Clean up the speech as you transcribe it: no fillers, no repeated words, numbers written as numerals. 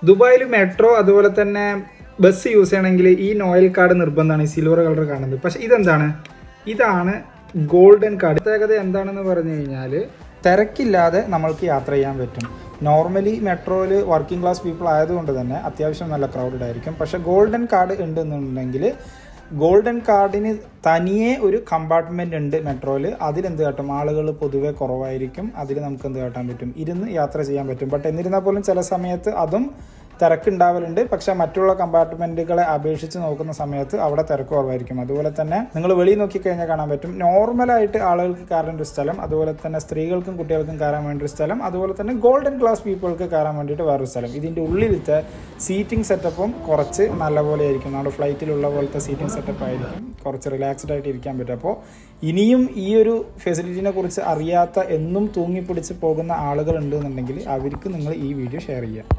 ദുബായിൽ മെട്രോ അതുപോലെ തന്നെ ബസ് യൂസ് ചെയ്യണമെങ്കിൽ ഈ നോയൽ കാർഡ് നിർബന്ധമാണ്, ഈ സിൽവർ കളർ കാണുന്നത്. പക്ഷേ ഇതെന്താണ്? ഇതാണ് ഗോൾഡൻ കാർഡ്. പ്രത്യേകത എന്താണെന്ന് പറഞ്ഞു കഴിഞ്ഞാൽ തിരക്കില്ലാതെ നമ്മൾക്ക് യാത്ര ചെയ്യാൻ പറ്റും. നോർമലി മെട്രോയിൽ വർക്കിംഗ് ക്ലാസ് പീപ്പിൾ ആയതുകൊണ്ട് തന്നെ അത്യാവശ്യം നല്ല ക്രൗഡഡ് ആയിരിക്കും. പക്ഷേ ഗോൾഡൻ കാർഡ് ഉണ്ടെന്നുണ്ടെങ്കിൽ ഗോൾഡൻ കാർഡിന് തനിയെ ഒരു കമ്പാർട്ട്മെൻ്റ് ഉണ്ട് മെട്രോയിൽ. അതിലെന്ത് കാട്ടും, ആളുകൾ പൊതുവെ കുറവായിരിക്കും. അതിൽ നമുക്ക് എന്ത് കാട്ടാൻ പറ്റും, ഇരുന്ന് യാത്ര ചെയ്യാൻ പറ്റും. ബട്ട് എന്നിരുന്നാൽ പോലും ചില സമയത്ത് അതും തിരക്കുണ്ടാവലുണ്ട്. പക്ഷേ മറ്റുള്ള കമ്പാർട്ട്മെൻറ്റുകളെ അപേക്ഷിച്ച് നോക്കുന്ന സമയത്ത് അവിടെ തിരക്ക് കുറവായിരിക്കും. അതുപോലെ തന്നെ നിങ്ങൾ വെളിയിൽ നോക്കിക്കഴിഞ്ഞാൽ കാണാൻ പറ്റും നോർമലായിട്ട് ആളുകൾക്ക് കയറേണ്ട ഒരു സ്ഥലം, അതുപോലെ തന്നെ സ്ത്രീകൾക്കും കുട്ടികൾക്കും കയറാൻ വേണ്ടി ഒരു സ്ഥലം, അതുപോലെ തന്നെ ഗോൾഡൻ ക്ലാസ് പീപ്പിൾക്ക് കയറാൻ വേണ്ടിയിട്ട് വേറൊരു സ്ഥലം. ഇതിൻ്റെ ഉള്ളിലത്തെ സീറ്റിംഗ് സെറ്റപ്പും കുറച്ച് നല്ലപോലെ ആയിരിക്കും. നമ്മുടെ ഫ്ലൈറ്റിലുള്ള പോലത്തെ സീറ്റിംഗ് സെറ്റപ്പ് ആയിരിക്കും. കുറച്ച് റിലാക്സ്ഡ് ആയിട്ട് ഇരിക്കാൻ പറ്റും. അപ്പോൾ ഇനിയും ഈ ഒരു ഫെസിലിറ്റിനെ കുറിച്ച് അറിയാത്ത, എന്നും തൂങ്ങിപ്പിടിച്ച് പോകുന്ന ആളുകൾ ഉണ്ടെന്നുണ്ടെങ്കിൽ അവർക്ക് നിങ്ങൾ ഈ വീഡിയോ ഷെയർ ചെയ്യുക.